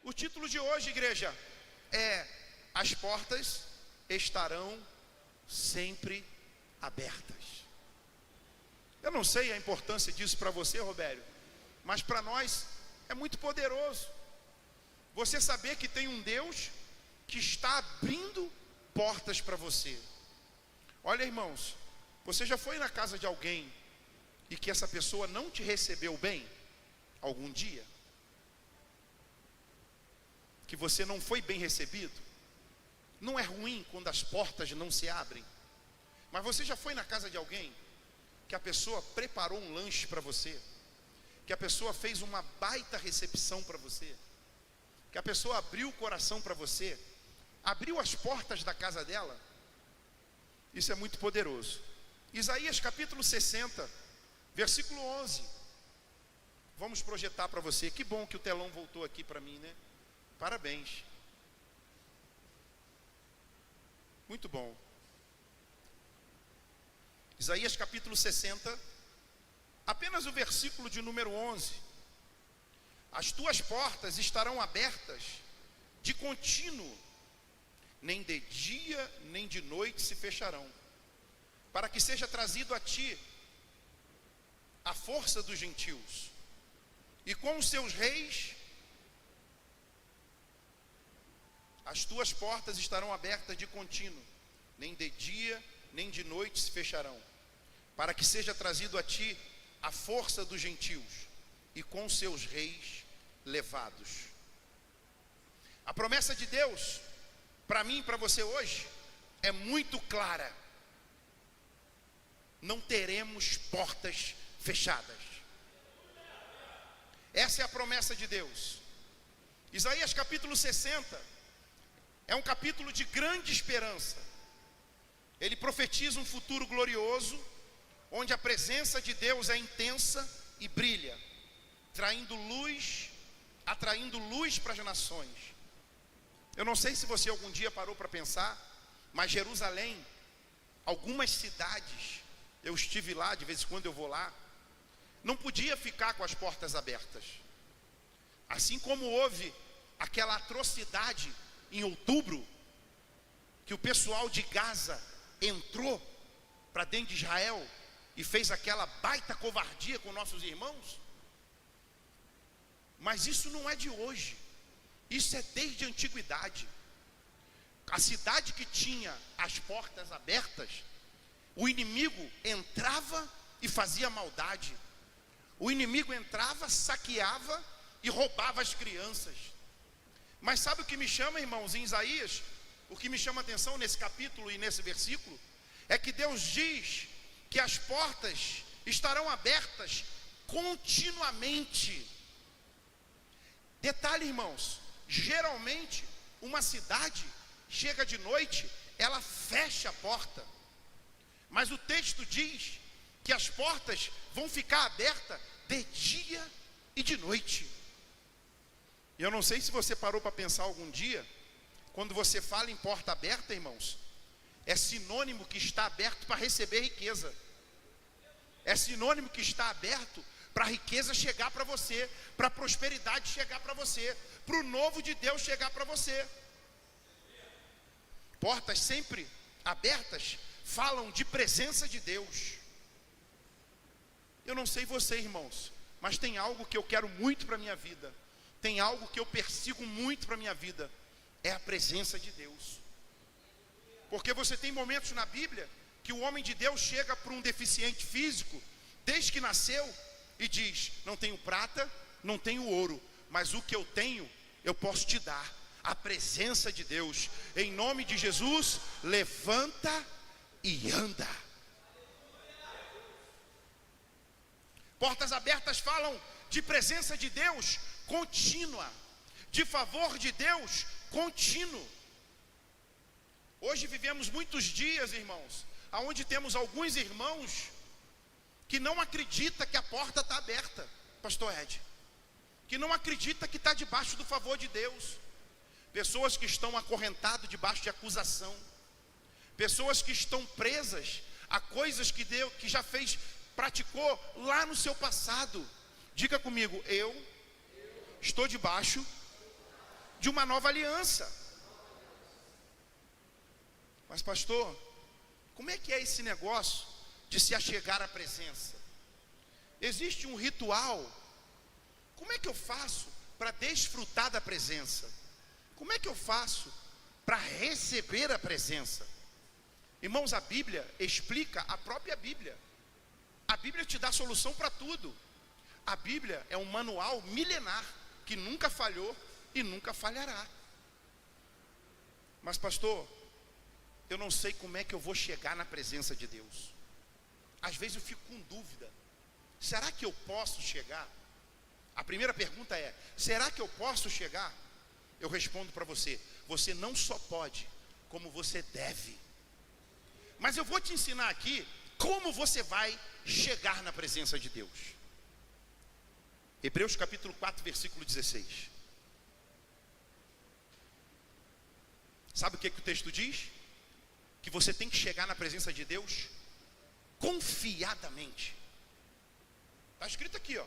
O título de hoje, igreja, é: as portas estarão sempre abertas. Eu não sei a importância disso para você, Robério, mas para nós é muito poderoso você saber que tem um Deus que está abrindo portas para você. Olha, irmãos, você já foi na casa de alguém e que essa pessoa não te recebeu bem algum dia? Que você não foi bem recebido? Não é ruim quando as portas não se abrem? Mas você já foi na casa de alguém que a pessoa preparou um lanche para você, que a pessoa fez uma baita recepção para você, que a pessoa abriu o coração para você, abriu as portas da casa dela? Isso é muito poderoso. Isaías capítulo 60, versículo 11. Vamos projetar para você. Que bom que o telão voltou aqui para mim, né? Parabéns. Muito bom. Isaías capítulo 60, apenas o versículo de número 11. As tuas portas estarão abertas de contínuo, nem de dia nem de noite se fecharão, para que seja trazido a ti a força dos gentios, e com os seus reis. As tuas portas estarão abertas de contínuo, nem de dia nem de noite se fecharão, para que seja trazido a ti a força dos gentios, e com seus reis levados. A promessa de Deus para mim e para você hoje é muito clara: não teremos portas fechadas. Essa é a promessa de Deus. Isaías capítulo 60 é um capítulo de grande esperança. Ele profetiza um futuro glorioso, onde a presença de Deus é intensa e brilha, atraindo luz para as nações. Eu não sei se você algum dia parou para pensar, mas Jerusalém, algumas cidades, eu estive lá, de vez em quando eu vou lá, não podia ficar com as portas abertas. Assim como houve aquela atrocidade em outubro, que o pessoal de Gaza entrou para dentro de Israel e fez aquela baita covardia com nossos irmãos. Mas isso não é de hoje, isso é desde a antiguidade. A cidade que tinha as portas abertas, o inimigo entrava e fazia maldade. O inimigo entrava, saqueava e roubava as crianças. Mas sabe o que me chama, irmãos, em Isaías? O que me chama a atenção nesse capítulo e nesse versículo é que Deus diz que as portas estarão abertas continuamente. Detalhe, irmãos, geralmente uma cidade chega de noite, ela fecha a porta, mas o texto diz que as portas vão ficar abertas de dia e de noite. E eu não sei se você parou para pensar algum dia, quando você fala em porta aberta, irmãos, é sinônimo que está aberto para receber riqueza, é sinônimo que está aberto para a riqueza chegar para você, para a prosperidade chegar para você, para o novo de Deus chegar para você. Portas sempre abertas falam de presença de Deus. Eu não sei você, irmãos, mas tem algo que eu quero muito para a minha vida, tem algo que eu persigo muito para a minha vida, é a presença de Deus. Porque você tem momentos na Bíblia que o homem de Deus chega para um deficiente físico, desde que nasceu, e diz: não tenho prata, não tenho ouro, mas o que eu tenho, eu posso te dar, a presença de Deus. Em nome de Jesus, levanta e anda. Portas abertas falam de presença de Deus contínua, de favor de Deus contínuo. Hoje vivemos muitos dias, irmãos, aonde temos alguns irmãos que não acreditam que a porta está aberta, pastor Ed, que não acredita que está debaixo do favor de Deus. Pessoas que estão acorrentadas debaixo de acusação, pessoas que estão presas a coisas que Deus, que já fez, praticou lá no seu passado. Diga comigo: eu estou debaixo de uma nova aliança. Mas pastor, como é que é esse negócio de se achegar à presença? Existe um ritual. Como é que eu faço para desfrutar da presença? Como é que eu faço para receber a presença? Irmãos, a Bíblia explica a própria Bíblia. A Bíblia te dá solução para tudo. A Bíblia é um manual milenar que nunca falhou e nunca falhará. Mas pastor, eu não sei como é que eu vou chegar na presença de Deus. Às vezes eu fico com dúvida. Será que eu posso chegar? A primeira pergunta é: será que eu posso chegar? Eu respondo para você: você não só pode, como você deve. Mas eu vou te ensinar aqui como você vai chegar na presença de Deus. Hebreus capítulo 4, versículo 16. Sabe o que o texto diz? Que você tem que chegar na presença de Deus confiadamente. Está escrito aqui, ó: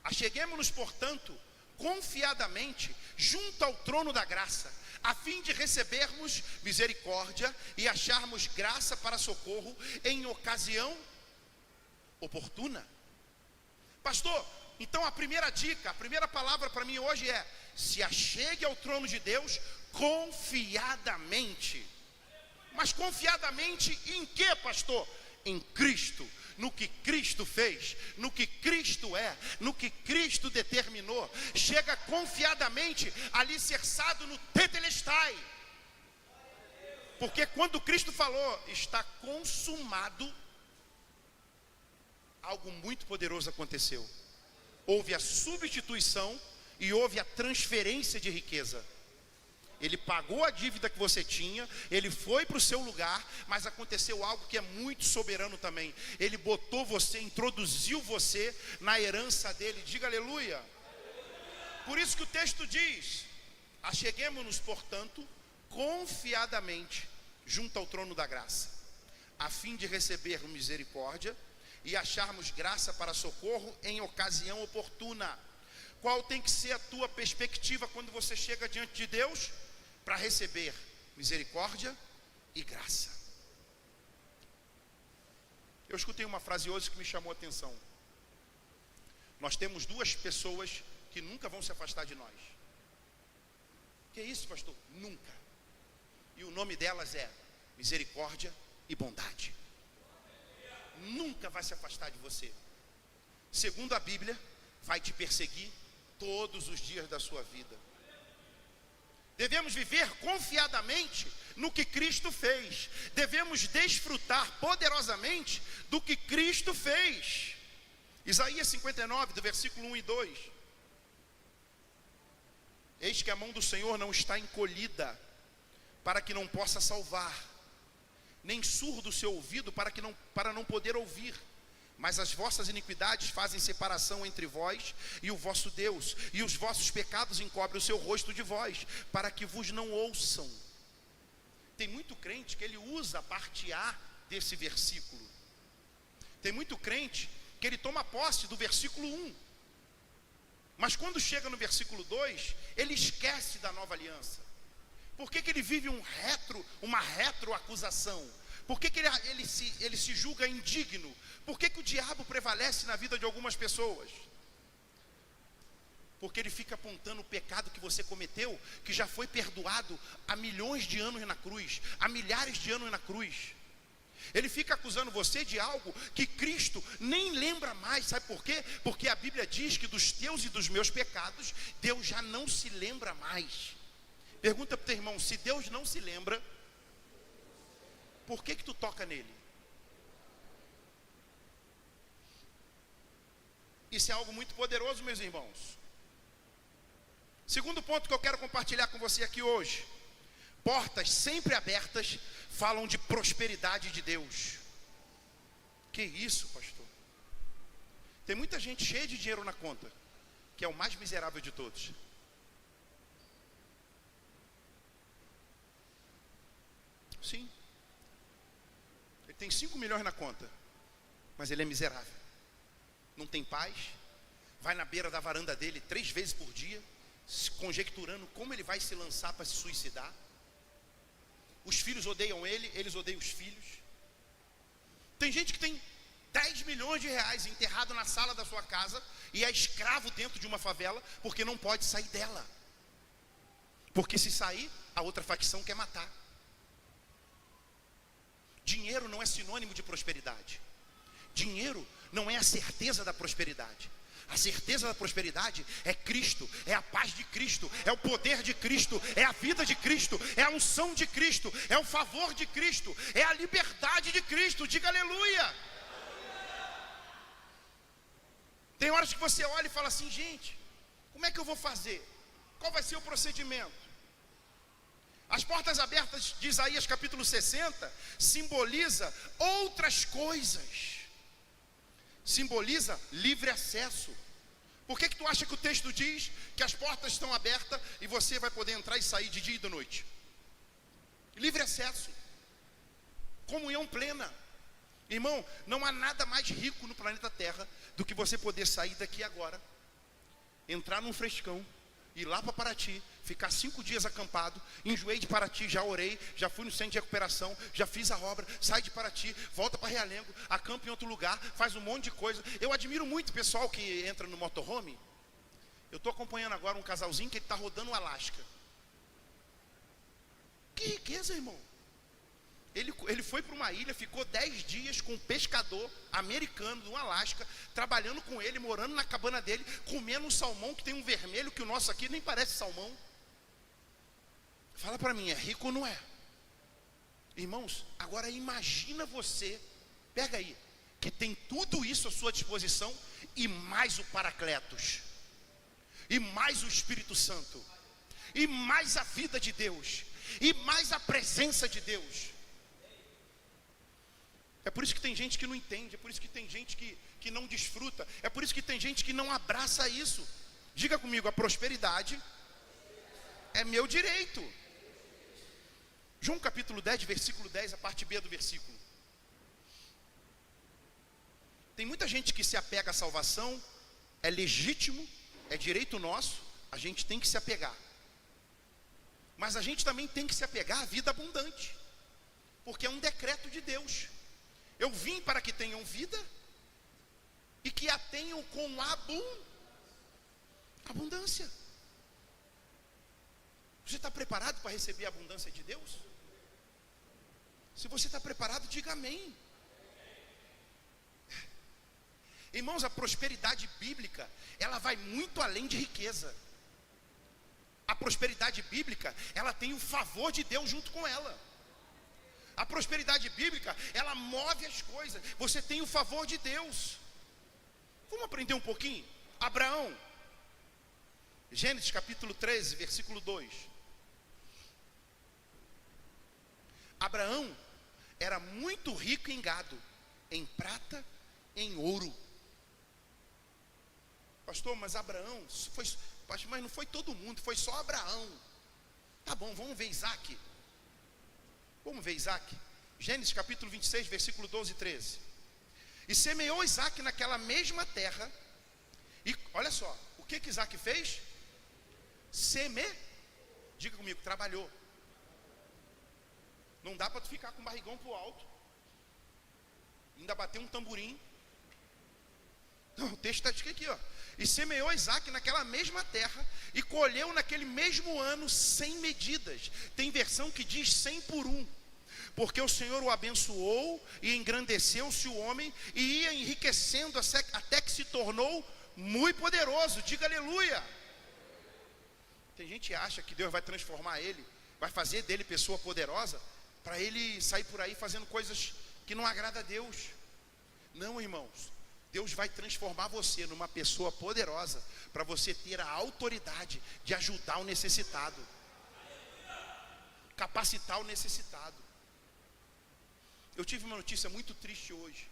acheguemo-nos, portanto, confiadamente junto ao trono da graça, a fim de recebermos misericórdia e acharmos graça para socorro em ocasião oportuna. Pastor, então a primeira dica, a primeira palavra para mim hoje é: se achegue ao trono de Deus confiadamente. Mas confiadamente em que, pastor? Em Cristo, no que Cristo fez, no que Cristo é, no que Cristo determinou. Chega confiadamente, alicerçado no tetelestai. Porque quando Cristo falou, está consumado, algo muito poderoso aconteceu. Houve a substituição e houve a transferência de riqueza. Ele pagou a dívida que você tinha, ele foi para o seu lugar, mas aconteceu algo que é muito soberano também. Ele botou você, introduziu você na herança dele. Diga aleluia. Por isso que o texto diz: acheguemo-nos, portanto, confiadamente junto ao trono da graça, a fim de receber misericórdia e acharmos graça para socorro em ocasião oportuna. Qual tem que ser a tua perspectiva quando você chega diante de Deus? Para receber misericórdia e graça. Eu escutei uma frase hoje que me chamou a atenção. Nós temos duas pessoas que nunca vão se afastar de nós. Que isso, pastor? Nunca. E o nome delas é misericórdia e bondade. Nunca vai se afastar de você. Segundo a Bíblia, vai te perseguir todos os dias da sua vida. Devemos viver confiadamente no que Cristo fez. Devemos desfrutar poderosamente do que Cristo fez. Isaías 59, do versículo 1 e 2. Eis que a mão do Senhor não está encolhida, para que não possa salvar, nem surdo o seu ouvido, para não poder ouvir. Mas as vossas iniquidades fazem separação entre vós e o vosso Deus, e os vossos pecados encobrem o seu rosto de vós, para que vos não ouçam. Tem muito crente que ele usa a parte A desse versículo. Tem muito crente que ele toma posse do versículo 1. Mas quando chega no versículo 2, ele esquece da nova aliança. Por que ele vive uma retroacusação? Por que ele se julga indigno? Por que o diabo prevalece na vida de algumas pessoas? Porque ele fica apontando o pecado que você cometeu, que já foi perdoado há milhões de anos na cruz, há milhares de anos na cruz. Ele fica acusando você de algo que Cristo nem lembra mais. Sabe por quê? Porque a Bíblia diz que dos teus e dos meus pecados, Deus já não se lembra mais. Pergunta para o teu irmão: se Deus não se lembra, por que tu toca nele? Isso é algo muito poderoso, meus irmãos. Segundo ponto que eu quero compartilhar com você aqui hoje: portas sempre abertas falam de prosperidade de Deus. Que isso, pastor? Tem muita gente cheia de dinheiro na conta, que é o mais miserável de todos. Sim. Ele tem 5 milhões na conta, mas ele é miserável. Não tem paz. Vai na beira da varanda dele 3 vezes por dia, conjecturando como ele vai se lançar para se suicidar. Os filhos odeiam ele, eles odeiam os filhos. Tem gente que tem 10 milhões de reais enterrado na sala da sua casa e é escravo dentro de uma favela porque não pode sair dela. Porque se sair, a outra facção quer matar. Dinheiro não é sinônimo de prosperidade. Dinheiro não é a certeza da prosperidade. A certeza da prosperidade é Cristo, é a paz de Cristo, é o poder de Cristo, é a vida de Cristo, é a unção de Cristo, é o favor de Cristo, é a liberdade de Cristo. Diga aleluia. Tem horas que você olha e fala assim: gente, como é que eu vou fazer? Qual vai ser o procedimento? As portas abertas de Isaías capítulo 60 simboliza outras coisas. Simboliza livre acesso. Por que tu acha que o texto diz que as portas estão abertas e você vai poder entrar e sair de dia e de noite? Livre acesso. Comunhão plena. Irmão, não há nada mais rico no planeta Terra do que você poder sair daqui agora, entrar num frescão, ir lá para Paraty, ficar 5 dias acampado, enjoei de Paraty, já orei, já fui no centro de recuperação, já fiz a obra, sai de Paraty, volta para Realengo, acampa em outro lugar, faz um monte de coisa. Eu admiro muito o pessoal que entra no motorhome. Eu estou acompanhando agora um casalzinho que ele está rodando o Alasca. Que riqueza, irmão. Ele foi para uma ilha, ficou 10 dias com um pescador americano do Alasca, trabalhando com ele, morando na cabana dele, comendo um salmão que tem um vermelho que o nosso aqui nem parece salmão. Fala para mim, é rico ou não é? Irmãos, agora imagina você, pega aí, que tem tudo isso à sua disposição e mais o Paracletos, e mais o Espírito Santo, e mais a vida de Deus, e mais a presença de Deus. É por isso que tem gente que não entende, é por isso que tem gente que não desfruta, é por isso que tem gente que não abraça isso. Diga comigo, a prosperidade é meu direito. João capítulo 10, versículo 10, a parte B do versículo. Tem muita gente que se apega à salvação, é legítimo, é direito nosso, a gente tem que se apegar. Mas a gente também tem que se apegar à vida abundante, porque é um decreto de Deus. Eu vim para que tenham vida e que a tenham com abundância. Você está preparado para receber a abundância de Deus? Se você está preparado, diga amém. Irmãos, a prosperidade bíblica, ela vai muito além de riqueza. A prosperidade bíblica, ela tem o favor de Deus junto com ela. A prosperidade bíblica, ela move as coisas. Você tem o favor de Deus. Vamos aprender um pouquinho? Abraão, Gênesis capítulo 13, versículo 2. Abraão era muito rico em gado, em prata, em ouro. Pastor, mas Abraão, mas não foi todo mundo, foi só Abraão. Tá bom, vamos ver Isaac. Vamos ver Isaac. Gênesis capítulo 26, versículo 12 e 13. E semeou Isaac naquela mesma terra. E olha só, o que Isaac fez? Diga comigo, trabalhou. Não dá para tu ficar com o barrigão pro alto, ainda bater um tamborim. Não, o texto está escrito aqui, ó. E semeou Isaac naquela mesma terra, e colheu naquele mesmo ano 100 medidas. Tem versão que diz 100 por 1. Porque o Senhor o abençoou, e engrandeceu-se o homem, e ia enriquecendo até que se tornou muito poderoso. Diga aleluia. Tem gente que acha que Deus vai transformar ele, vai fazer dele pessoa poderosa, para ele sair por aí fazendo coisas que não agradam a Deus. Não, irmãos. Deus vai transformar você numa pessoa poderosa, para você ter a autoridade de ajudar o necessitado, capacitar o necessitado. Eu tive uma notícia muito triste hoje.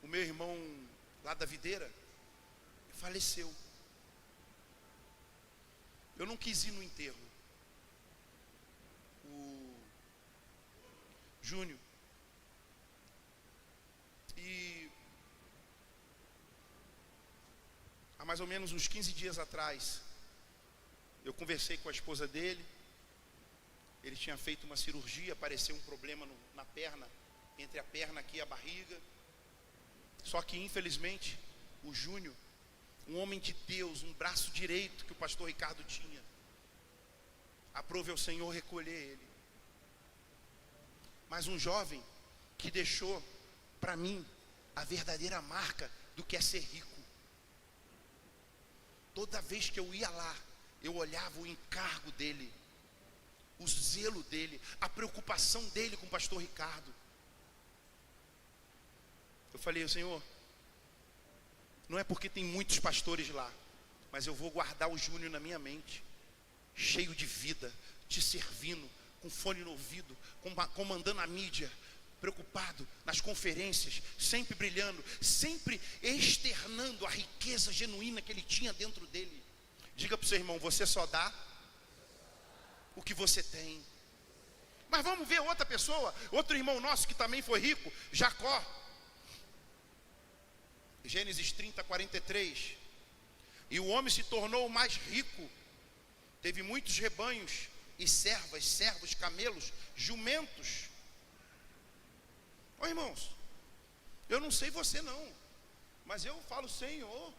O meu irmão lá da videira faleceu. Eu não quis ir no enterro. O Júnior. E há mais ou menos uns 15 dias atrás, Eu conversei com a esposa dele. Ele tinha feito uma cirurgia, apareceu um problema na perna, entre a perna aqui e a barriga. Só que infelizmente o Júnior, um homem de Deus, um braço direito que o pastor Ricardo tinha, aprove ao Senhor recolher ele. Mas um jovem que deixou para mim a verdadeira marca do que é ser rico. Toda vez que eu ia lá, eu olhava o encargo dele, o zelo dele, a preocupação dele com o pastor Ricardo. Eu falei, Senhor, não é porque tem muitos pastores lá, mas eu vou guardar o Júnior na minha mente, cheio de vida, te servindo, com fone no ouvido, comandando a mídia, preocupado nas conferências, sempre brilhando, sempre externando a riqueza genuína que ele tinha dentro dele. Diga para o seu irmão, você só dá o que você tem. Mas vamos ver outra pessoa, outro irmão nosso que também foi rico, Jacó. Gênesis 30, 43. E o homem se tornou o mais rico, teve muitos rebanhos e servas, servos, camelos, jumentos. Ó irmãos, eu não sei você não, mas eu falo, Senhor,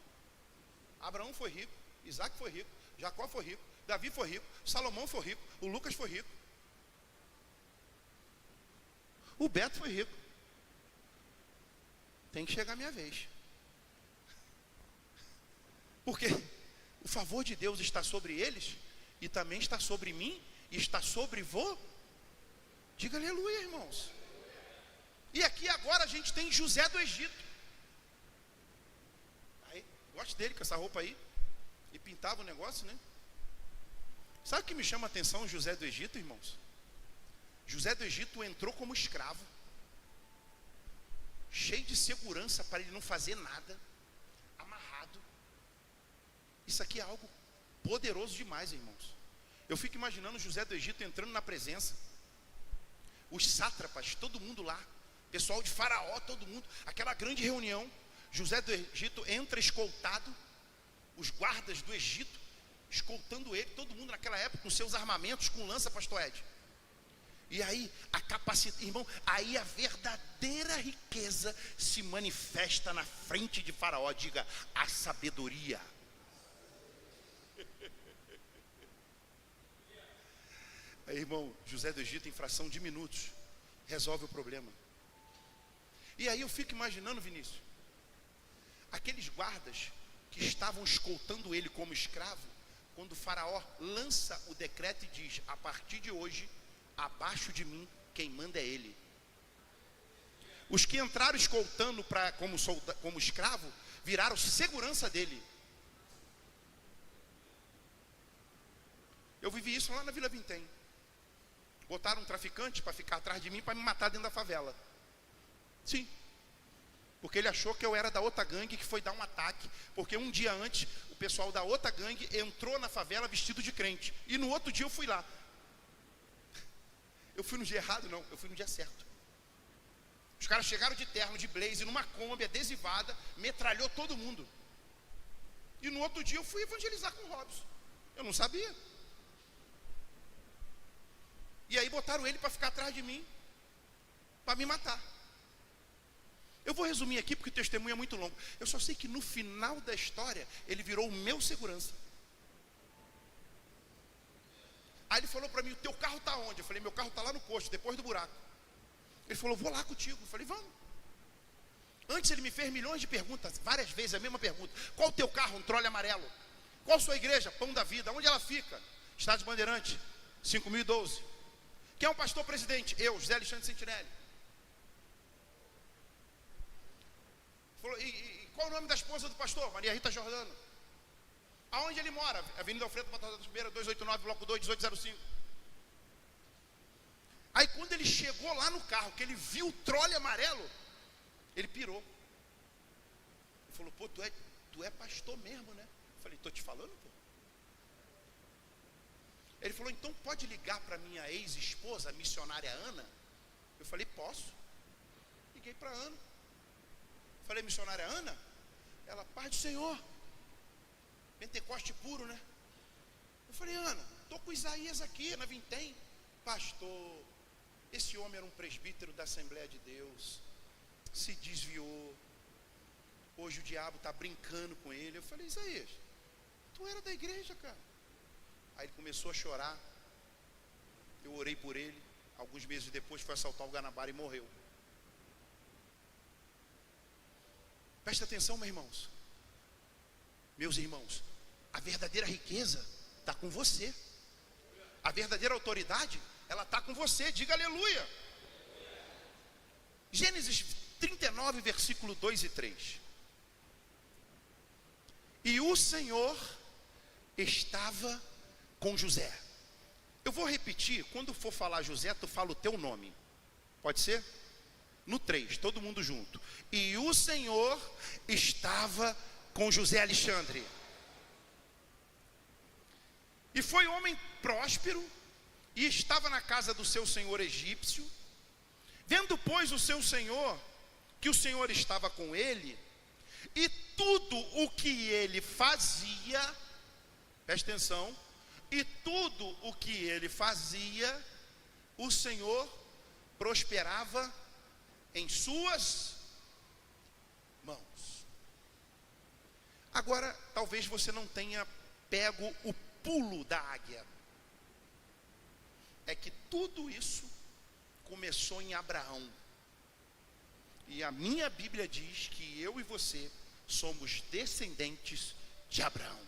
Abraão foi rico, Isaac foi rico, Jacó foi rico, Davi foi rico, Salomão foi rico, o Lucas foi rico, o Beto foi rico. Tem que chegar a minha vez. Porque o favor de Deus está sobre eles, e também está sobre mim, e está sobre você. Diga aleluia, irmãos. E aqui agora a gente tem José do Egito. Aí, gosto dele com essa roupa aí. E pintava o negócio, né? Sabe o que me chama a atenção, José do Egito, irmãos? José do Egito entrou como escravo, cheio de segurança para ele não fazer nada, amarrado. Isso aqui é algo poderoso demais, irmãos. Eu fico imaginando José do Egito entrando na presença, os sátrapas, todo mundo lá, pessoal de Faraó, todo mundo, aquela grande reunião. José do Egito entra escoltado, os guardas do Egito escoltando ele, todo mundo naquela época com seus armamentos, com lança, pastor Ed. E aí a capacidade, irmão, aí a verdadeira riqueza se manifesta na frente de Faraó. Diga, a sabedoria. Aí, irmão, José do Egito, em fração de minutos, resolve o problema. E aí eu fico imaginando, Vinícius, aqueles guardas que estavam escoltando ele como escravo, quando o Faraó lança o decreto e diz, a partir de hoje, abaixo de mim, quem manda é ele. Os que entraram escoltando como escravo, viraram segurança dele. Eu vivi isso lá na Vila Vintém. Botaram um traficante para ficar atrás de mim, para me matar dentro da favela. Sim, porque ele achou que eu era da outra gangue que foi dar um ataque, porque um dia antes o pessoal da outra gangue entrou na favela vestido de crente, e no outro dia eu fui lá. Eu fui no dia errado? Não, eu fui no dia certo. Os caras chegaram de terno, de blazer, numa Kombi adesivada, metralhou todo mundo. E no outro dia eu fui evangelizar com o Robson. Eu não sabia. E aí botaram ele para ficar atrás de mim, para me matar. Eu vou resumir aqui porque o testemunho é muito longo. Eu só sei que no final da história ele virou o meu segurança. Aí ele falou para mim, o teu carro está onde? Eu falei, meu carro está lá no posto, depois do buraco. Ele falou, vou lá contigo. Eu falei, vamos. Antes ele me fez milhões de perguntas, várias vezes a mesma pergunta. Qual o teu carro? Um Trolley amarelo. Qual sua igreja? Pão da Vida. Onde ela fica? Estádio Bandeirante, 5012. Quem é o pastor presidente? Eu, José Alexandre Sentinelli. Falou, e qual o nome da esposa do pastor? Maria Rita Jordano. Aonde ele mora? Avenida Alfredo Batalha da Primeira, 289, bloco 2, 1805. Aí quando ele chegou lá no carro, que ele viu o Trolley amarelo, ele pirou. Ele falou, pô, tu é pastor mesmo, né? Eu falei, tô te falando, pô. Ele falou, então pode ligar para minha ex-esposa, a missionária Ana? Eu falei, posso. Liguei para Ana. Falei, missionária Ana? Ela, paz do Senhor. Pentecoste puro, né? Eu falei: Ana, estou com Isaías aqui na Vintém. Pastor, esse homem era um presbítero da Assembleia de Deus, se desviou, hoje o diabo está brincando com ele. Eu falei: Isaías, tu era da igreja, cara. Aí ele começou a chorar. Eu orei por ele. Alguns meses depois foi assaltar o Guanabara e morreu. Presta atenção, meus irmãos, a verdadeira riqueza está com você. A verdadeira autoridade, ela está com você. Diga aleluia. Gênesis 39, versículo 2 e 3. E o Senhor estava com José. Eu vou repetir, quando for falar José, tu fala o teu nome. Pode ser? No 3, todo mundo junto. E o Senhor estava com José Alexandre. E foi homem próspero, e estava na casa do seu senhor egípcio. Vendo, pois, o seu senhor, que o Senhor estava com ele, e tudo o que ele fazia, presta atenção, e tudo o que ele fazia, o Senhor prosperava em suas mãos. Agora, talvez você não tenha pego o pulo da águia. É que tudo isso começou em Abraão. E a minha Bíblia diz que eu e você somos descendentes de Abraão.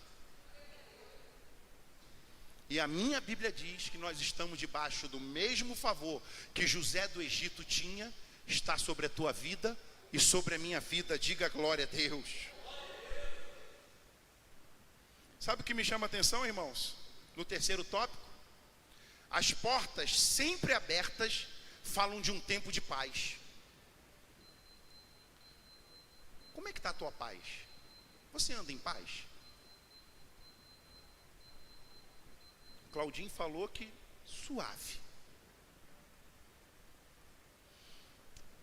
E a minha Bíblia diz que nós estamos debaixo do mesmo favor que José do Egito tinha, está sobre a tua vida e sobre a minha vida. Diga glória a Deus. Sabe o que me chama a atenção, irmãos? No terceiro tópico, as portas sempre abertas falam de um tempo de paz. Como é que está a tua paz? Você anda em paz? Claudinho falou que suave.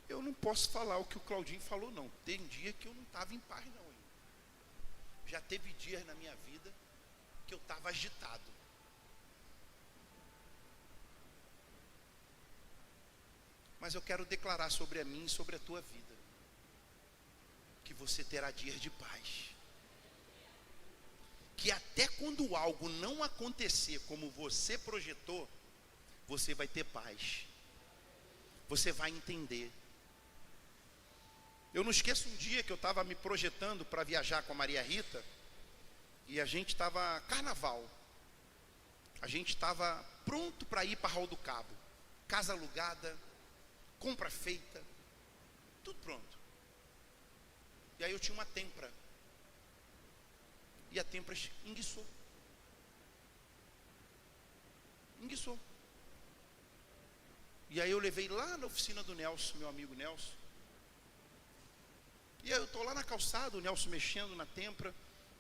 Eu não posso falar o que o Claudinho falou, não. Tem dia que eu não estava em paz, não. Hein? Já teve dias na minha vida que eu estava agitado. Mas eu quero declarar sobre a mim e sobre a tua vida que você terá dias de paz. Que até quando algo não acontecer como você projetou, você vai ter paz. Você vai entender. Eu não esqueço um dia que eu estava me projetando para viajar com a Maria Rita. E a gente estava carnaval. A gente estava pronto para ir para Raul do Cabo. Casa alugada, compra feita, tudo pronto. E aí eu tinha uma Tempra. E a Tempra enguiçou. E aí eu levei lá na oficina do Nelson, meu amigo Nelson. E aí eu estou lá na calçada, o Nelson mexendo na Tempra.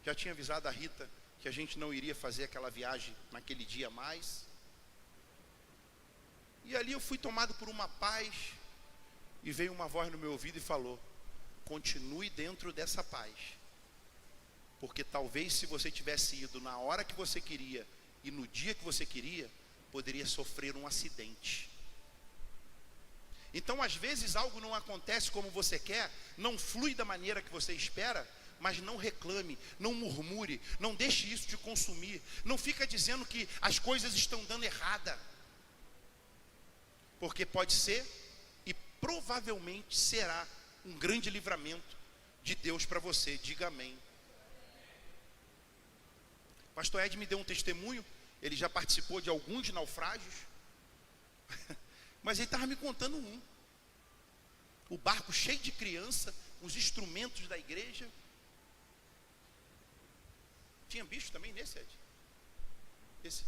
Já tinha avisado a Rita que a gente não iria fazer aquela viagem naquele dia mais. E ali eu fui tomado por uma paz. E veio uma voz no meu ouvido e falou: continue dentro dessa paz. Porque talvez se você tivesse ido na hora que você queria e no dia que você queria, poderia sofrer um acidente. Então às vezes algo não acontece como você quer, não flui da maneira que você espera, mas não reclame, não murmure, não deixe isso te consumir, não fica dizendo que as coisas estão dando errada. Porque pode ser e provavelmente será um grande livramento de Deus para você. Diga amém. Pastor Ed me deu um testemunho. Ele já participou de alguns naufrágios. Mas ele estava me contando um. O barco cheio de criança, os instrumentos da igreja. Tinha bicho também nesse, Ed? Esse.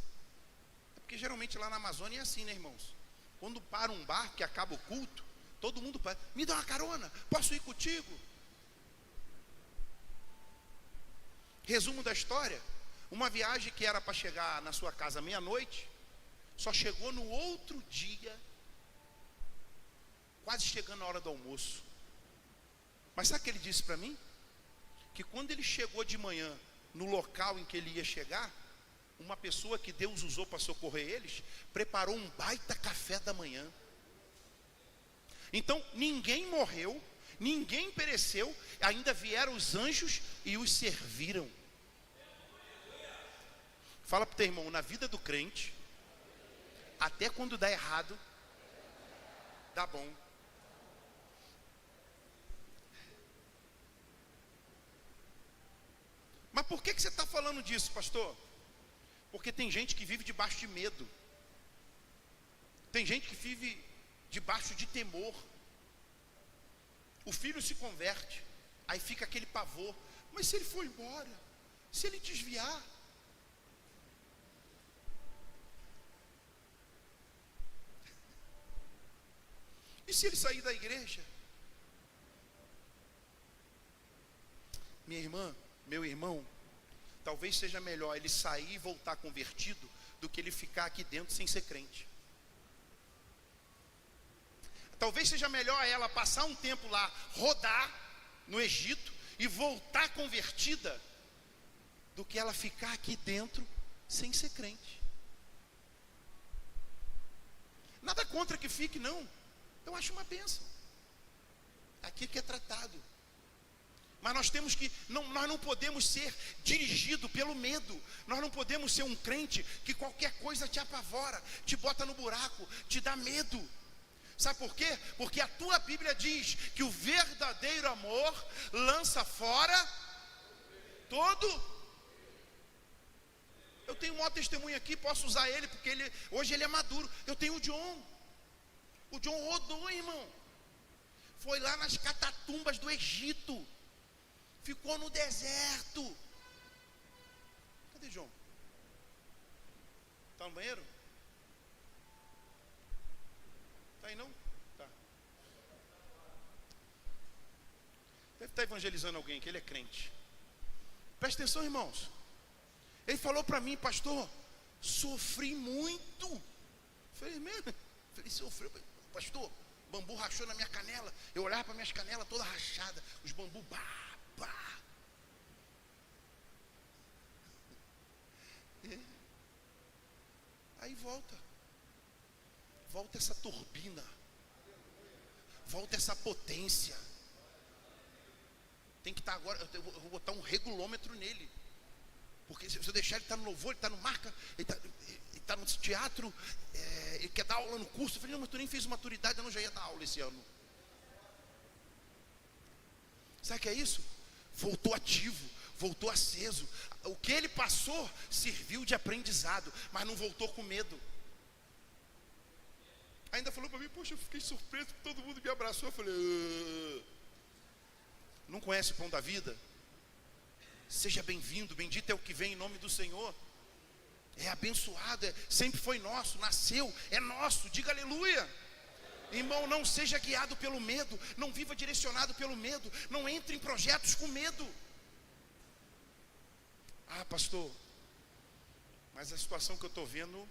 É porque geralmente lá na Amazônia é assim, né, irmãos? Quando para um barco que acaba o culto, todo mundo para. Me dá uma carona, posso ir contigo? Resumo da história. Uma viagem que era para chegar na sua casa meia-noite, só chegou no outro dia, quase chegando a hora do almoço. Mas sabe o que ele disse para mim? Que quando ele chegou de manhã no local em que ele ia chegar, uma pessoa que Deus usou para socorrer eles, preparou um baita café da manhã. Então, ninguém morreu, ninguém pereceu, ainda vieram os anjos e os serviram. Fala para o teu irmão, na vida do crente, até quando dá errado, dá bom. Mas por que você está falando disso, pastor? Porque tem gente que vive debaixo de medo. Tem gente que vive debaixo de temor. O filho se converte, aí fica aquele pavor. Mas se ele for embora, se ele desviar, e se ele sair da igreja? Minha irmã, meu irmão, talvez seja melhor ele sair e voltar convertido do que ele ficar aqui dentro sem ser crente. Talvez seja melhor ela passar um tempo lá, rodar no Egito e voltar convertida, do que ela ficar aqui dentro sem ser crente. Nada contra que fique, não. Eu acho uma bênção. Aqui que é tratado. Mas nós temos que, nós não podemos ser dirigidos pelo medo. Nós não podemos ser um crente que qualquer coisa te apavora, te bota no buraco, te dá medo. Sabe por quê? Porque a tua Bíblia diz que o verdadeiro amor lança fora todo. Eu tenho um maior testemunho aqui, posso usar ele, porque hoje ele é maduro. Eu tenho o John. O John rodou, irmão. Foi lá nas catatumbas do Egito. Ficou no deserto. Cadê John? Está no banheiro? Está aí não? Tá. Deve estar evangelizando alguém, que ele é crente. Presta atenção, irmãos. Ele falou para mim, pastor, sofri muito. Eu falei, mesmo? Falei, sofreu, pastor, bambu rachou na minha canela. Eu olhava para minhas canelas toda rachada, os bambu, bah. Aí volta essa turbina, volta essa potência. Tem que estar agora, eu vou botar um regulômetro nele, porque se eu deixar ele estar no louvor, ele está no marca, ele está no teatro, ele quer dar aula no curso. Eu falei, não, mas tu nem fez maturidade, eu não já ia dar aula esse ano. Sabe o que é isso? Voltou ativo, voltou aceso. O que ele passou serviu de aprendizado, mas não voltou com medo. Ainda falou para mim, poxa, eu fiquei surpreso que todo mundo me abraçou. Eu falei, não conhece o pão da vida? Seja bem-vindo, bendito é o que vem em nome do Senhor. É abençoado, sempre foi nosso, nasceu, é nosso, diga aleluia. Irmão, não seja guiado pelo medo, não viva direcionado pelo medo, não entre em projetos com medo. Ah, pastor, mas a situação que eu estou vendo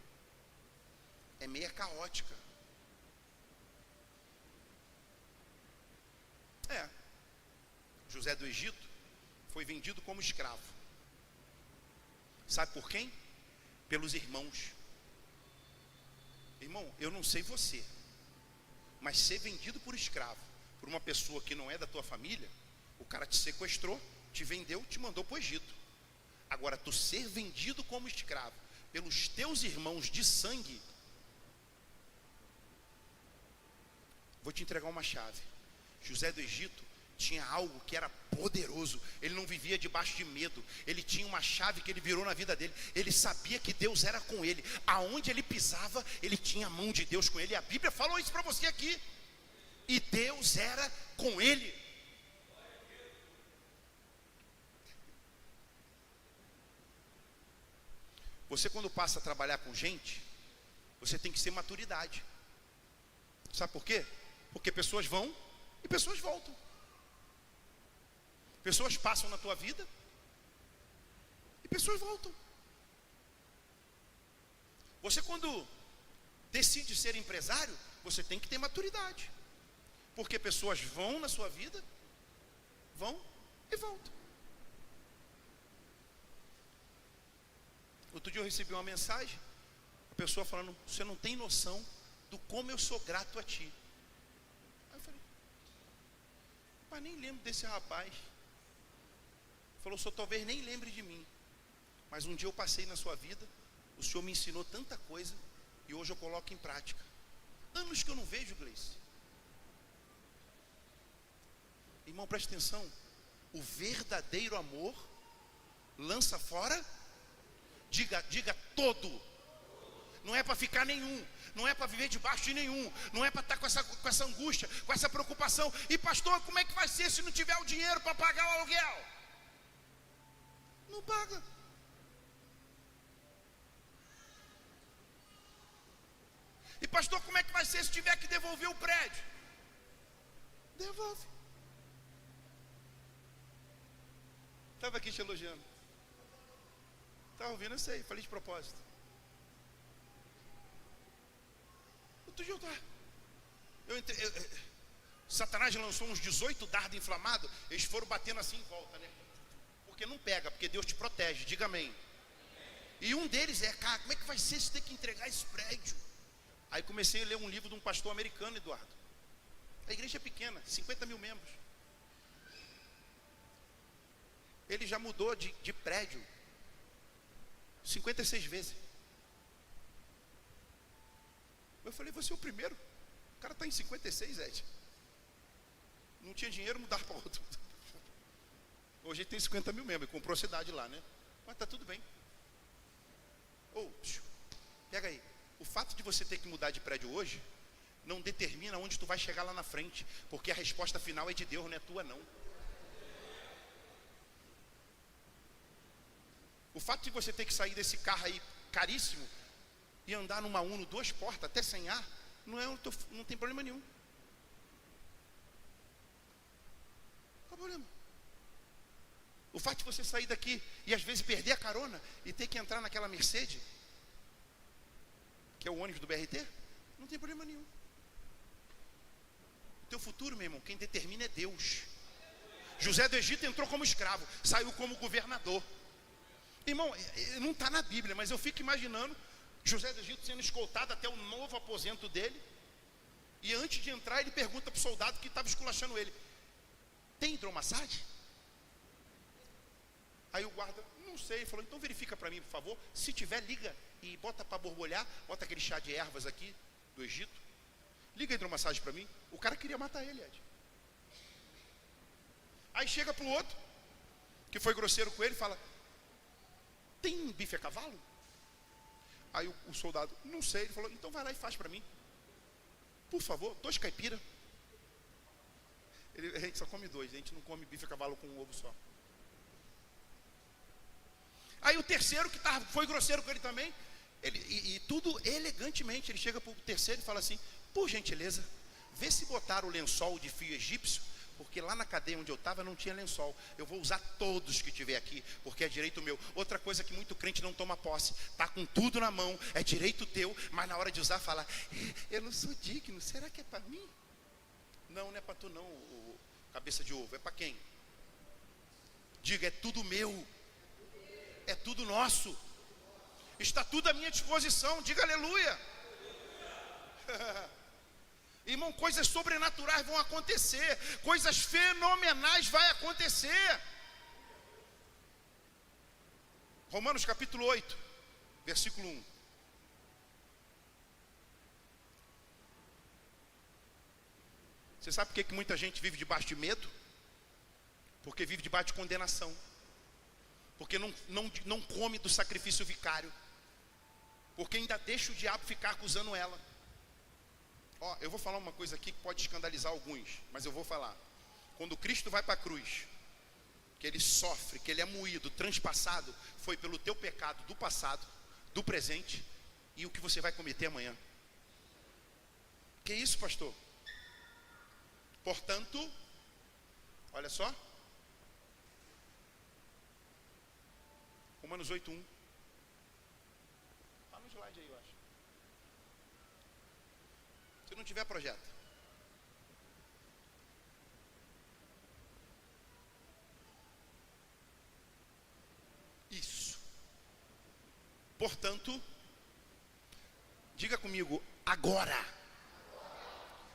é meia caótica. José do Egito foi vendido como escravo. Sabe por quem? Pelos irmãos. Irmão, eu não sei você, mas ser vendido por escravo, por uma pessoa que não é da tua família, o cara te sequestrou, te vendeu, te mandou para o Egito. Agora, tu ser vendido como escravo pelos teus irmãos de sangue, vou te entregar uma chave. José do Egito tinha algo que era poderoso. Ele não vivia debaixo de medo. Ele tinha uma chave que ele virou na vida dele. Ele sabia que Deus era com ele. Aonde ele pisava, ele tinha a mão de Deus com ele. A Bíblia falou isso para você aqui. E Deus era com ele. Você, quando passa a trabalhar com gente, você tem que ser maturidade. Sabe por quê? Porque pessoas vão e pessoas voltam. Pessoas passam na tua vida e pessoas voltam. Você, quando decide ser empresário, você tem que ter maturidade. Porque pessoas vão na sua vida, vão e voltam. Outro dia eu recebi uma mensagem, a pessoa falando: você não tem noção do como eu sou grato a ti. Aí eu falei: mas nem lembro desse rapaz. Falou: o senhor talvez nem lembre de mim, mas um dia eu passei na sua vida, o senhor me ensinou tanta coisa, e hoje eu coloco em prática. Anos que eu não vejo, Gleice. Irmão, preste atenção. O verdadeiro amor lança fora, diga todo. Não é para ficar nenhum, não é para viver debaixo de nenhum, não é para estar com essa angústia, com essa preocupação. E pastor, como é que vai ser se não tiver o dinheiro para pagar o aluguel? Não paga. E pastor, como é que vai ser se tiver que devolver o prédio? Devolve. Estava aqui te elogiando. Estava ouvindo, eu sei, falei de propósito. Outro dia Satanás lançou uns 18 dardos inflamados, eles foram batendo assim em volta, né? Porque não pega, porque Deus te protege, diga amém. E um deles é: cara, como é que vai ser se ter que entregar esse prédio? Aí comecei a ler um livro de um pastor americano, Eduardo. A igreja é pequena, 50 mil membros. Ele já mudou de prédio 56 vezes. Eu falei: você é o primeiro. O cara está em 56, Ed. Não tinha dinheiro, mudar para outro. Hoje ele tem 50 mil membros, comprou a cidade lá, né? Mas está tudo bem. Pega aí. O fato de você ter que mudar de prédio hoje não determina onde tu vai chegar lá na frente, porque a resposta final é de Deus, não é tua não. O fato de você ter que sair desse carro aí caríssimo e andar numa Uno 2 portas, até sem ar, não tem problema nenhum. Qual é o problema? O fato de você sair daqui e às vezes perder a carona e ter que entrar naquela Mercedes, que é o ônibus do BRT, não tem problema nenhum. O teu futuro, meu irmão, quem determina é Deus. José do Egito entrou como escravo, saiu como governador. Irmão, não está na Bíblia, mas eu fico imaginando José do Egito sendo escoltado até o novo aposento dele. E antes de entrar, ele pergunta para o soldado que estava esculachando ele: tem hidromassagem? Aí o guarda: não sei. Ele falou: então verifica para mim, por favor. Se tiver, liga e bota para borbulhar. Bota aquele chá de ervas aqui do Egito. Liga a hidromassagem para mim. O cara queria matar ele, Ed. Aí chega para o outro, que foi grosseiro com ele, e fala: tem bife a cavalo? Aí o soldado: não sei. Ele falou: então vai lá e faz para mim, por favor, 2 caipira. A gente só come 2, a gente não come bife a cavalo com um ovo só. Aí o terceiro, que foi grosseiro com ele também, e tudo elegantemente, ele chega para o terceiro e fala assim: por gentileza, vê se botaram o lençol de fio egípcio, porque lá na cadeia onde eu estava não tinha lençol. Eu vou usar todos que tiver aqui, porque é direito meu. Outra coisa que muito crente não toma posse: está com tudo na mão, é direito teu, mas na hora de usar fala: eu não sou digno, será que é para mim? Não, não é para tu não, cabeça de ovo. É para quem? Diga: é tudo meu, é tudo nosso, está tudo à minha disposição. Diga aleluia. Irmão, coisas sobrenaturais vão acontecer, coisas fenomenais vão acontecer. Romanos capítulo 8, versículo 1. Você sabe por que muita gente vive debaixo de medo? Porque vive debaixo de condenação. Porque não come do sacrifício vicário. Porque ainda deixa o diabo ficar acusando ela. Ó, eu vou falar uma coisa aqui que pode escandalizar alguns, mas eu vou falar. Quando Cristo vai para a cruz, que ele sofre, que ele é moído, transpassado, foi pelo teu pecado do passado, do presente e o que você vai cometer amanhã. Que isso, pastor? Portanto, olha só, Romanos 8:1. Está no slide aí, eu acho. Se não tiver, projeta. Isso. Portanto, diga comigo, agora.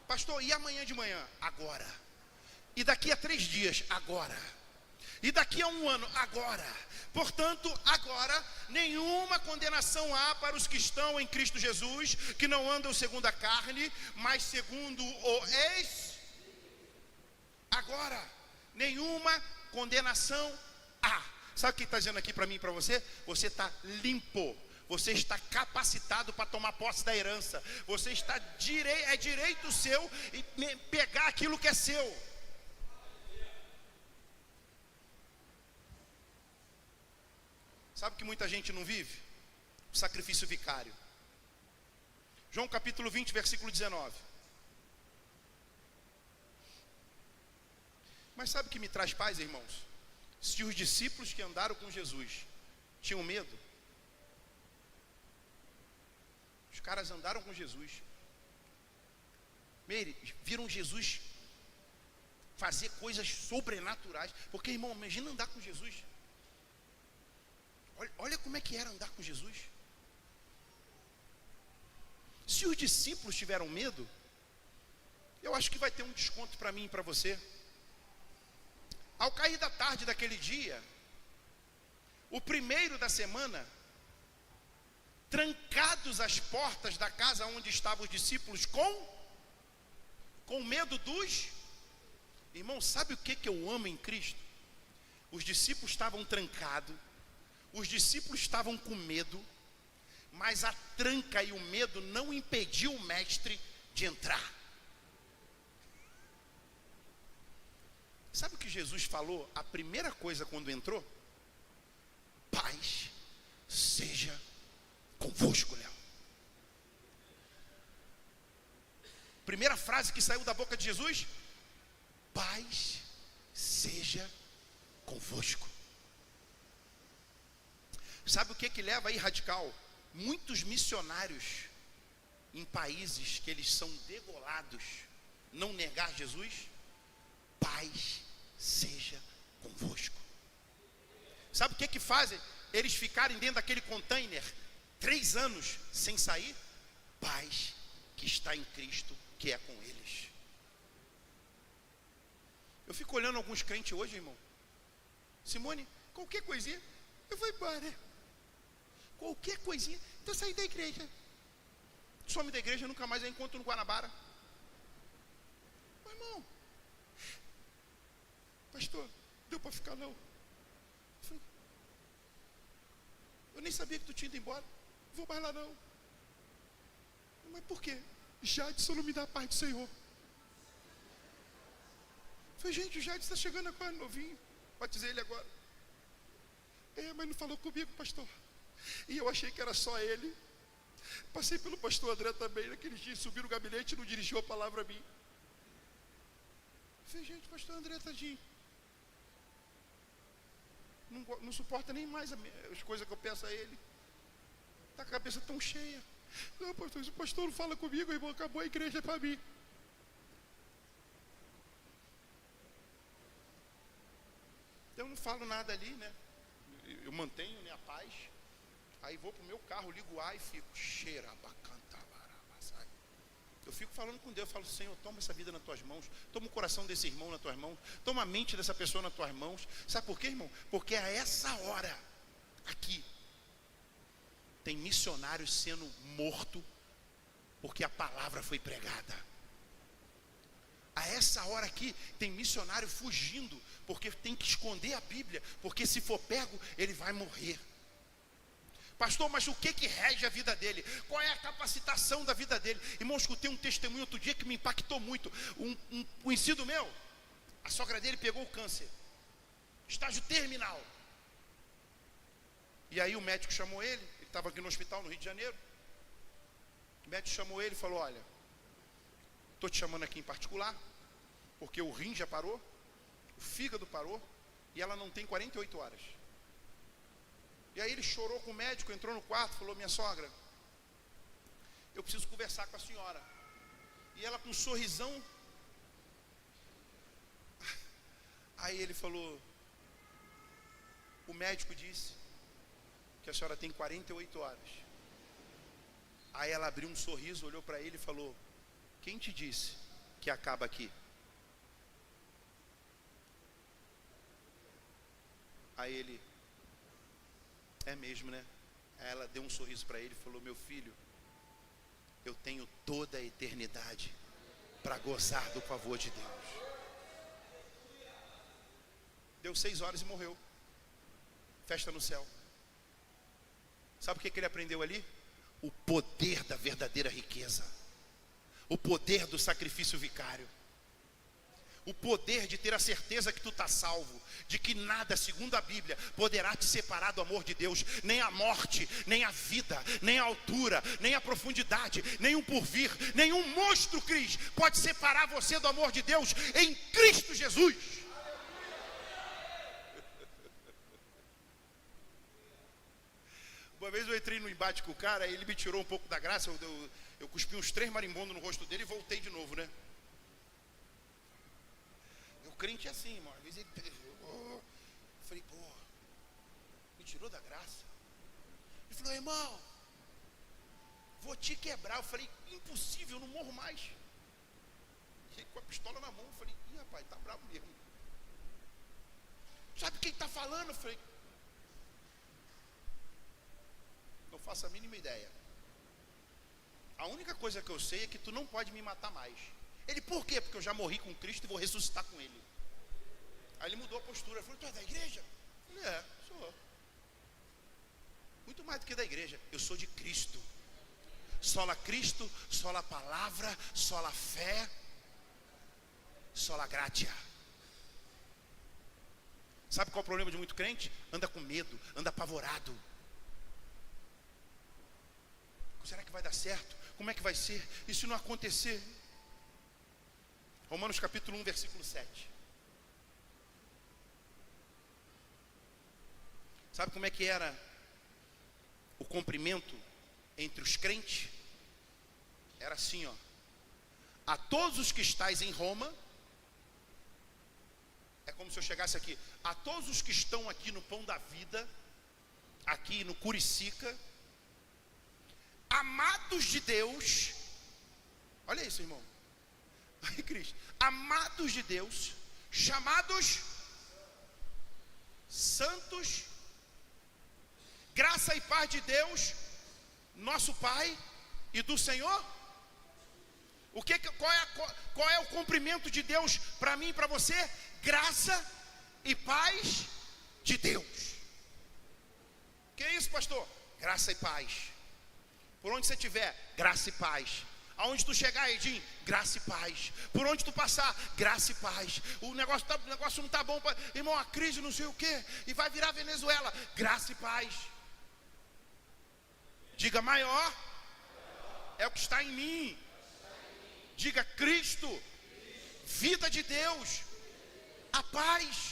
Pastor, e amanhã de manhã? Agora. E daqui a 3 dias? Agora. E daqui a 1 ano? Agora. Portanto, agora, nenhuma condenação há para os que estão em Cristo Jesus, que não andam segundo a carne, mas segundo o Agora, nenhuma condenação há. Sabe o que está dizendo aqui para mim e para você? Você está limpo. Você está capacitado para tomar posse da herança. Você está é direito seu e pegar aquilo que é seu. Sabe o que muita gente não vive? O sacrifício vicário. João capítulo 20, versículo 19. Mas sabe o que me traz paz, irmãos? Se os discípulos que andaram com Jesus tinham medo, os caras andaram com Jesus, viram Jesus fazer coisas sobrenaturais. Porque, irmão, imagina andar com Jesus. Olha como é que era andar com Jesus. Se os discípulos tiveram medo, eu acho que vai ter um desconto para mim e para você. Ao cair da tarde daquele dia, o primeiro da semana, trancados as portas da casa onde estavam os discípulos, com medo dos... Irmão, sabe o que eu amo em Cristo? Os discípulos estavam trancados, os discípulos estavam com medo, mas a tranca e o medo não impediu o mestre de entrar. Sabe o que Jesus falou? A primeira coisa quando entrou? Paz seja convosco, Léo. Primeira frase que saiu da boca de Jesus: paz seja convosco. Sabe o que leva aí, radical? Muitos missionários em países que eles são degolados, não negar Jesus. Paz seja convosco. Sabe o que fazem? Eles ficarem dentro daquele container 3 anos sem sair. Paz que está em Cristo, que é com eles. Eu fico olhando alguns crentes hoje, irmão. Simone, qualquer coisinha, eu vou embora. Qualquer coisinha, então sair da igreja. Some da igreja, nunca mais eu encontro no Guanabara. Meu irmão, pastor, deu para ficar não? Eu nem sabia que tu tinha ido embora. Não vou mais lá não. Mas por quê? Jadson não me dá a paz do Senhor. Eu falei, gente, o Jadson está chegando agora, novinho. Batizei ele agora. Mas não falou comigo, pastor. E eu achei que era só ele. Passei pelo pastor André também naquele dia, subi no gabinete e não dirigiu a palavra a mim. Eu falei, gente, pastor André, tadinho. Não suporta nem mais as coisas que eu peço a ele. Está com a cabeça tão cheia. Não, pastor, se o pastor não fala comigo, irmão, acabou a igreja para mim. Eu não falo nada ali, né? Eu mantenho, né, a paz. Aí vou pro meu carro, ligo o ar e fico eu fico falando com Deus, eu falo, Senhor, toma essa vida nas tuas mãos, toma o coração desse irmão nas tuas mãos, toma a mente dessa pessoa nas tuas mãos. Sabe por quê, irmão? Porque a essa hora aqui tem missionários sendo mortos porque a palavra foi pregada. A essa hora aqui tem missionário fugindo porque tem que esconder a Bíblia, porque se for pego ele vai morrer. Pastor, mas o que rege a vida dele? Qual é a capacitação da vida dele? Irmão, eu escutei um testemunho outro dia que me impactou muito. Um conhecido meu, a sogra dele pegou o câncer, estágio terminal. E aí o médico chamou ele estava aqui no hospital no Rio de Janeiro. O médico chamou ele e falou, olha, estou te chamando aqui em particular, porque o rim já parou, o fígado parou, e ela não tem 48 horas. E aí ele chorou com o médico, entrou no quarto, falou, minha sogra, eu preciso conversar com a senhora. E ela com um sorrisão. Aí ele falou, o médico disse que a senhora tem 48 horas. Aí ela abriu um sorriso, olhou para ele e falou: quem te disse que acaba aqui? Aí ele: é mesmo, né? Aí ela deu um sorriso para ele e falou: meu filho, eu tenho toda a eternidade para gozar do favor de Deus. Deu 6 horas e morreu. Festa no céu. Sabe o que ele aprendeu ali? O poder da verdadeira riqueza, o poder do sacrifício vicário, o poder de ter a certeza que tu está salvo, de que nada, segundo a Bíblia, poderá te separar do amor de Deus, nem a morte, nem a vida, nem a altura, nem a profundidade, nem um porvir, nenhum monstro, Cris, pode separar você do amor de Deus em Cristo Jesus. Uma vez eu entrei no embate com o cara, ele me tirou um pouco da graça, eu cuspi uns 3 marimbondos no rosto dele e voltei de novo, né? O crente é assim, irmão. Às vezes ele... Eu falei, pô, me tirou da graça. Ele falou, irmão, vou te quebrar. Eu falei, impossível, eu não morro mais. E aí, com a pistola na mão, eu falei, ih, rapaz, tá bravo mesmo. Sabe quem tá falando? Eu falei, não faço a mínima ideia. A única coisa que eu sei é que tu não pode me matar mais. Ele, por quê? Porque eu já morri com Cristo e vou ressuscitar com Ele. Aí ele mudou a postura. Eu falei, tu é da igreja? Eu falei, sou. Muito mais do que da igreja. Eu sou de Cristo. Sola Cristo, sola palavra, sola fé, sola gratia. Sabe qual é o problema de muito crente? Anda com medo, anda apavorado. Será que vai dar certo? Como é que vai ser? E se não acontecer? Romanos capítulo 1, versículo 7. Sabe como é que era o cumprimento entre os crentes? Era assim, ó. A todos os que estáis em Roma, é como se eu chegasse aqui, a todos os que estão aqui no Pão da Vida, aqui no Curicica, amados de Deus, olha isso, irmão. Aí, Cristo, amados de Deus, chamados santos, graça e paz de Deus, nosso Pai e do Senhor. Qual é o cumprimento de Deus para mim e para você? Graça e paz de Deus. Que é isso, pastor? Graça e paz. Por onde você estiver, graça e paz. Aonde tu chegar, Edinho, graça e paz. Por onde tu passar, graça e paz. O negócio não está bom, irmão, a crise não sei o que, e vai virar Venezuela, graça e paz. Diga, maior é o que está em mim. Diga, Cristo, vida de Deus, a paz.